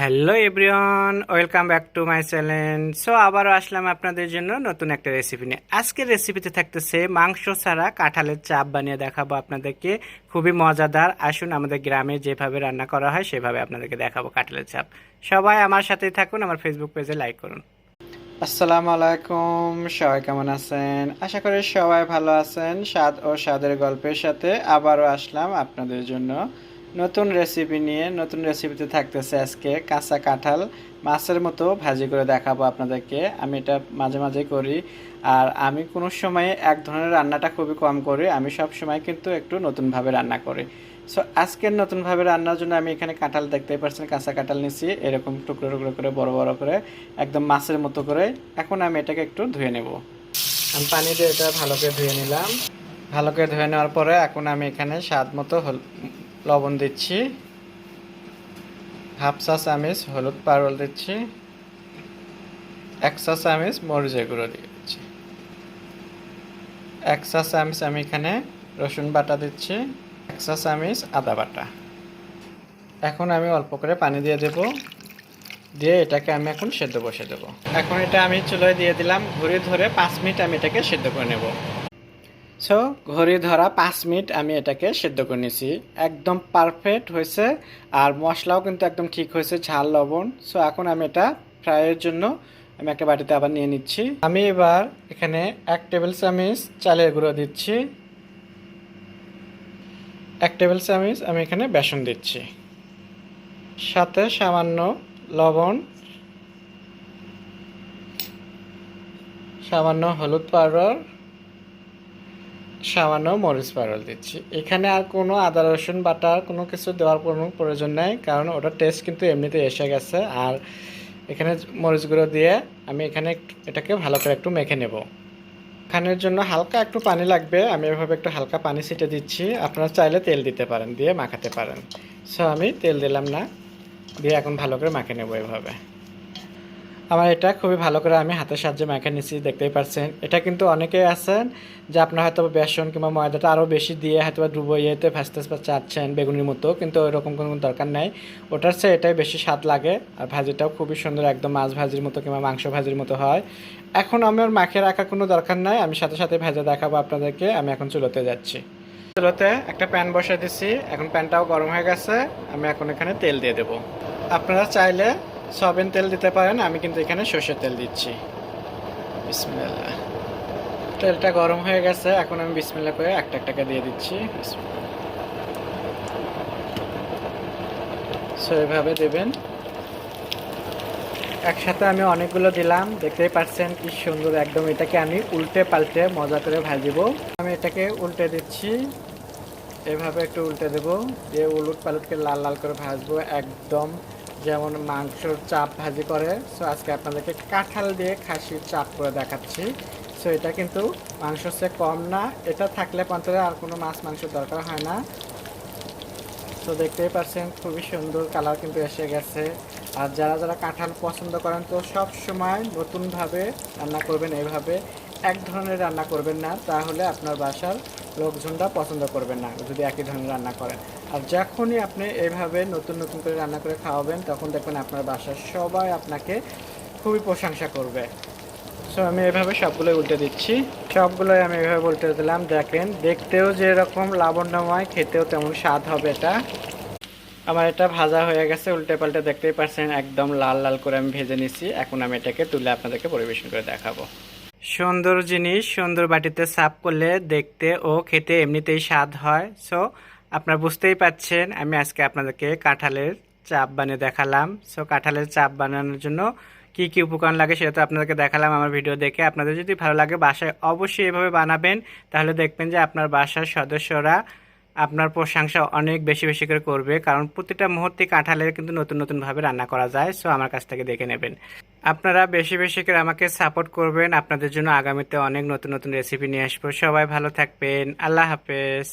Hello everyone, welcome back to my channel. So আবারও আসলাম আপনাদের জন্য নতুন একটা রেসিপি নিয়ে। আজকের রেসিপিতে থাকতেছে মাংস ছাড়া কাঁঠালের চাপ বানিয়ে দেখাবো আপনাদেরকে। খুবই মজাদার। আসুন আমাদের গ্রামে যেভাবে রান্না করা হয় সেভাবে আপনাদেরকে দেখাবো কাঁঠালের চাপ। সবাই আমার সাথেই থাকুন, আমার ফেসবুক পেজে লাইক করুন। আসসালামু আলাইকুম, সবাই কেমন আছেন? আশা করি সবাই ভালো আছেন। স্বাদ ও স্বাদের গল্পের সাথে আবারও আসলাম আপনাদের জন্য নতুন রেসিপি নিয়ে। নতুন রেসিপিতে থাকতেছে আজকে কাঁচা কাঁঠাল মাছের মতো ভাজি করে দেখাবো আপনাদেরকে। আমি এটা মাঝে মাঝে করি, আর আমি কোনো সময়ে এক ধরনের রান্নাটা খুবই কম করি। আমি সব সময় কিন্তু একটু নতুনভাবে রান্না করি। সো আজকের নতুনভাবে রান্নার জন্য আমি এখানে কাঁঠাল দেখতেই পাচ্ছেন, কাঁচা কাঁঠাল নিচ্ছি এরকম টুকরো টুকরো করে, বড় বড় করে, একদম মাছের মতো করে। এখন আমি এটাকে একটু ধুয়ে নেব। আমি পানি দিয়ে এটা ভালো করে ধুয়ে নিলাম। ভালো করে ধুয়ে নেওয়ার পরে এখন আমি এখানে স্বাদ মতো লবণ দিচ্ছি, হাফ চা চামচ হলুদ পাউডার দিচ্ছি, 1 চা চামচ মরিচের গুঁড়ো দিচ্ছি, 1 চা চামচ আমি এখানে রসুন বাটা দিচ্ছি, 1 চা চামচ আদা বাটা। এখন আমি অল্প করে পানি দিয়ে দেব, দিয়ে এটাকে আমি এখন সেদ্ধ বসে দেব। এখন এটা আমি চুলোয় দিয়ে দিলাম, ঘুরে ধরে 5 মিনিট আমি এটাকে সেদ্ধ করে নেব। সো ঘড়ি ধরা 5 মিনিট আমি এটাকে সেদ্ধ করে নিয়েছি, একদম পারফেক্ট হয়েছে। আর মশলাও কিন্তু একদম ঠিক হয়েছে, ঝাল লবণ। সো এখন আমি এটা ফ্রাইয়ের জন্য আমি একটা বাটিতে আবার নিয়ে নিচ্ছি। আমি এবার এখানে 1 টেবিল চামচ চালের গুঁড়ো দিচ্ছি, 1 টেবিল চামচ আমি এখানে বেসন দিচ্ছি, সাথে সামান্য লবণ, সামান্য হলুদ পাউডার, সামান্য মরিচ পাউডার দিচ্ছি। এখানে আর কোনো আদা রসুন বাটার কোনো কিছু দেওয়ার কোনো প্রয়োজন নেই, কারণ ওটার টেস্ট কিন্তু এমনিতে এসে গেছে। আর এখানে মরিচ গুঁড়ো দিয়ে আমি এখানে এটাকে ভালো করে একটু মেখে নেব। খানের জন্য হালকা একটু পানি লাগবে, আমি এভাবে একটু হালকা পানি ছিটে দিচ্ছি। আপনারা চাইলে তেল দিতে পারেন, দিয়ে মাখাতে পারেন। সো আমি তেল দিলাম না, দিয়ে এখন ভালো করে মাখে নেব এভাবে। আমার এটা খুবই ভালো করে আমি হাতের সাহায্যে মেখে নিচ্ছি, দেখতেই পাচ্ছেন। এটা কিন্তু অনেকেই আছেন যে আপনার হয়তো বেসন কিংবা ময়দাটা আরও বেশি দিয়ে হয়তো ডুবো ইয়েতে ভাজতে চাচ্ছেন বেগুনির মতো, কিন্তু ওইরকম কোনো দরকার নেই। ওটার চেয়ে এটাই বেশি স্বাদ লাগে। আর ভাজিটাও খুবই সুন্দর, একদম মাছ ভাজির মতো কিংবা মাংস ভাজির মতো হয়। এখন আমার মাখিয়ে রাখার কোনো দরকার নাই, আমি সাথে সাথে ভেজে দেখাবো আপনাদেরকে। আমি এখন চুলোতে যাচ্ছি। চুলোতে একটা প্যান বসিয়ে দিচ্ছি, এখন প্যানটাও গরম হয়ে গেছে। আমি এখন এখানে তেল দিয়ে দেবো। আপনারা চাইলে সয়াবিন তেল দিতে পারেন, আমি কিন্তু এখানে সর্ষের তেল দিচ্ছি। বিসমিল্লাহ। তেলটা গরম হয়ে গেছে, এখন আমি বিসমিল্লাহ করে একটা একটাকে দিয়ে দিচ্ছি। সো এভাবে দেবেন। একসাথে আমি অনেকগুলো দিলাম, দেখতেই পাচ্ছেন কি সুন্দর একদম। এটাকে আমি উল্টে পাল্টে মজা করে ভাজবো। আমি এটাকে উল্টে দিচ্ছি, এভাবে একটু উল্টে দেবো, দিয়ে উলট পালটকে লাল লাল করে ভাজবো, একদম যেমন মাংসর চাপ ভাজি করে। সো আজকে আপনাদেরকে কাঁঠাল দিয়ে খাসির চাপ করে দেখাচ্ছি। সো এটা কিন্তু মাংসর চেয়ে কম না, এটা থাকলে পঞ্চরে আর কোনো মাছ মাংস দরকার হয় না। তো দেখতেই পাচ্ছেন খুবই সুন্দর কালার কিন্তু এসে গেছে। আর যারা যারা কাঁঠাল পছন্দ করেন তো সব সময় নতুনভাবে রান্না করবেন, এইভাবে এক ধরনের রান্না করবেন না, তাহলে আপনার বাসার লোকজনরা পছন্দ করবেন না যদি একই ধরনের রান্না করেন। আর যখনই আপনি এইভাবে নতুন নতুন করে রান্না করে খাওয়াবেন, তখন দেখবেন আপনার বাসার সবাই আপনাকে খুবই প্রশংসা করবে। সো আমি এভাবে সবগুলোই উল্টে দিচ্ছি, সবগুলোই আমি এভাবে উল্টে দিলাম। দেখেন দেখতেও যেরকম লাবণ্যময়, খেতেও তেমন স্বাদ হবে এটা। আমার এটা ভাজা হয়ে গেছে, উল্টে পাল্টে দেখতেই পাচ্ছেন একদম লাল লাল করে আমি ভেজে নিচ্ছি। এখন আমি এটাকে তুলে আপনাদেরকে পরিবেশন করে দেখাবো। সুন্দর জিনিস সুন্দর বাটিতে সার্ভ করলে দেখতে ও খেতে এমনিতেই স্বাদ হয়। সো আপনারা বুঝতেই পাচ্ছেন আমি আজকে আপনাদেরকে কাঁঠালের চাপ বানিয়ে দেখালাম। সো কাঁঠালের চাপ বানানোর জন্য কি কি উপকরণ লাগে সেটা তো আপনাদেরকে দেখালাম আমার ভিডিও দেখে। আপনাদের যদি ভালো লাগে বাসায় অবশ্যই এভাবে বানাবেন, তাহলে দেখবেন যে আপনার বাসার সদস্যরা আপনার প্রশংসা অনেক বেশি বেশি করে করবে, কারণ প্রতিটা মুহূর্তে কাঁঠালের কিন্তু নতুন নতুনভাবে রান্না করা যায়। সো আমার কাছ থেকে দেখে নেবেন। আপনারা বেশি বেশি করে আমাকে সাপোর্ট করবেন, আপনাদের জন্য আগামীতে অনেক নতুন নতুন রেসিপি নিয়ে আসবো। সবাই ভালো থাকবেন, আল্লাহ হাফেজ।